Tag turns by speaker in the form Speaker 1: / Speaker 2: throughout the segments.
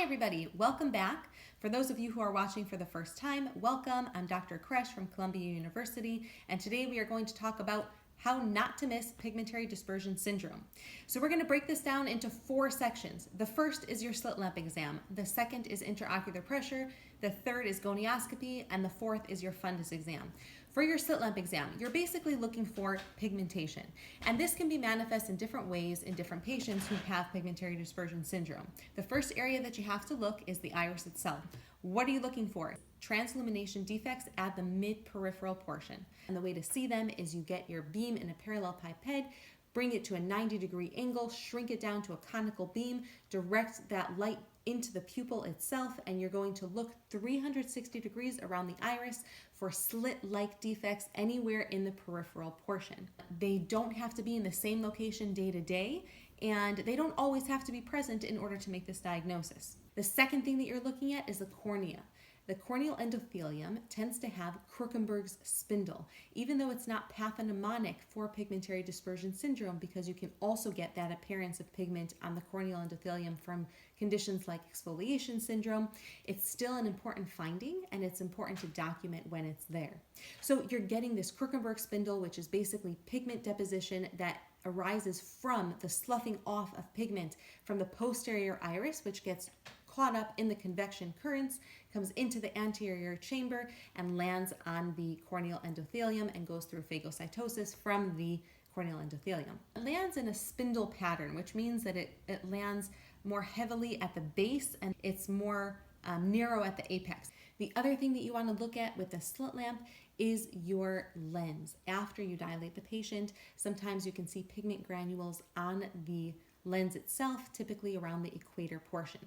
Speaker 1: everybody, welcome back. For those of you who are watching for the first time, welcome. I'm Dr. Kresh from Columbia University, and today we are going to talk about how not to miss pigmentary dispersion syndrome. So we're going to break this down into 4 sections. The first is your slit lamp exam, the second is intraocular pressure, the third is gonioscopy, and the fourth is your fundus exam. For your slit lamp exam, you're basically looking for pigmentation, and this can be manifest in different ways in different patients who have pigmentary dispersion syndrome. The first area that you have to look is the iris itself. What are you looking for? Transillumination defects at the mid-peripheral portion. And the way to see them is you get your beam in a parallel pipette, bring it to a 90-degree angle, shrink it down to a conical beam, direct that light into the pupil itself, and you're going to look 360 degrees around the iris for slit-like defects anywhere in the peripheral portion. They don't have to be in the same location day to day, and they don't always have to be present in order to make this diagnosis. The second thing that you're looking at is the cornea. The corneal endothelium tends to have Krukenberg's spindle, even though it's not pathognomonic for pigmentary dispersion syndrome, because you can also get that appearance of pigment on the corneal endothelium from conditions like exfoliation syndrome. It's still an important finding, and it's important to document when it's there. So you're getting this Krukenberg spindle, which is basically pigment deposition that arises from the sloughing off of pigment from the posterior iris, which gets caught up in the convection currents, comes into the anterior chamber and lands on the corneal endothelium and goes through phagocytosis from the corneal endothelium. It lands in a spindle pattern, which means that it lands more heavily at the base and it's more narrow at the apex. The other thing that you want to look at with the slit lamp is your lens. After you dilate the patient, sometimes you can see pigment granules on the lens itself, typically around the equator portion.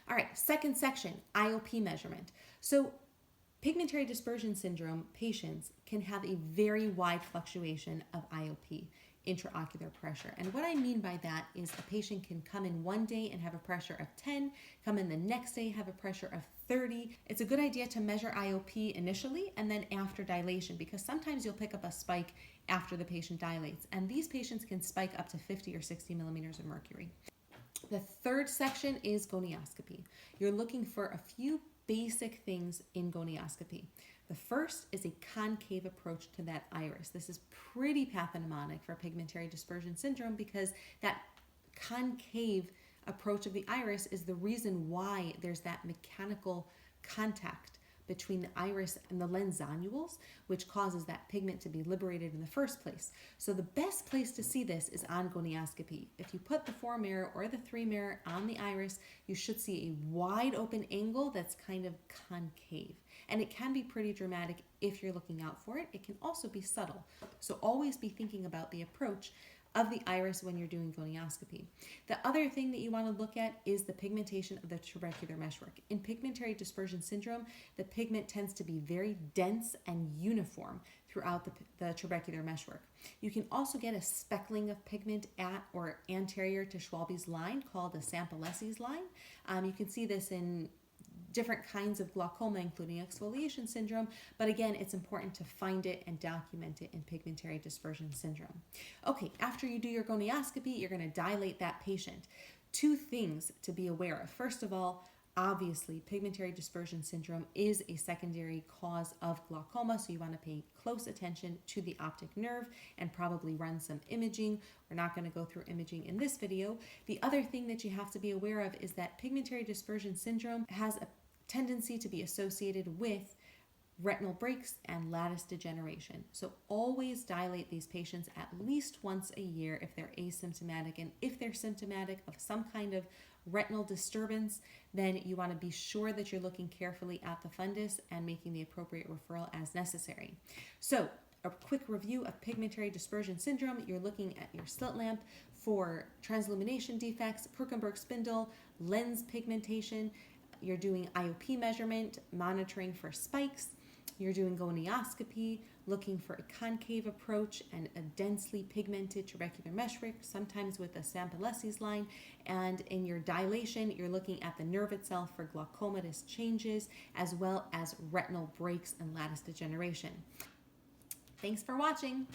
Speaker 1: All right, second section, IOP measurement. So pigmentary dispersion syndrome patients can have a very wide fluctuation of IOP, intraocular pressure. And what I mean by that is a patient can come in one day and have a pressure of 10, come in the next day, have a pressure of 30. It's a good idea to measure IOP initially and then after dilation, because sometimes you'll pick up a spike after the patient dilates. And these patients can spike up to 50 or 60 millimeters of mercury. The third section is gonioscopy. You're looking for a few basic things in gonioscopy. The first is a concave approach to that iris. This is pretty pathognomonic for pigmentary dispersion syndrome because that concave approach of the iris is the reason why there's that mechanical contact between the iris and the lens zonules, which causes that pigment to be liberated in the first place. So the best place to see this is on gonioscopy. If you put the 4 mirror or the 3 mirror on the iris, you should see a wide open angle that's kind of concave. And it can be pretty dramatic if you're looking out for it. It can also be subtle. So always be thinking about the approach of the iris when you're doing gonioscopy. The other thing that you want to look at is the pigmentation of the trabecular meshwork. In pigmentary dispersion syndrome, the pigment tends to be very dense and uniform throughout the trabecular meshwork. You can also get a speckling of pigment at or anterior to Schwalbe's line called a Sampolesi's line. You can see this in different kinds of glaucoma, including exfoliation syndrome, but again, it's important to find it and document it in pigmentary dispersion syndrome. Okay, after you do your gonioscopy, you're going to dilate that patient. 2 things to be aware of. First of all, obviously, pigmentary dispersion syndrome is a secondary cause of glaucoma, so you want to pay close attention to the optic nerve and probably run some imaging. We're not going to go through imaging in this video. The other thing that you have to be aware of is that pigmentary dispersion syndrome has a tendency to be associated with retinal breaks and lattice degeneration. So always dilate these patients at least once a year if they're asymptomatic, and if they're symptomatic of some kind of retinal disturbance, then you want to be sure that you're looking carefully at the fundus and making the appropriate referral as necessary. So a quick review of pigmentary dispersion syndrome: you're looking at your slit lamp for transillumination defects, Krukenberg spindle, lens pigmentation. You're doing IOP measurement, monitoring for spikes. You're doing gonioscopy, looking for a concave approach and a densely pigmented trabecular meshwork, sometimes with a Sampolesi's line. And in your dilation, you're looking at the nerve itself for glaucomatous changes, as well as retinal breaks and lattice degeneration. Thanks for watching.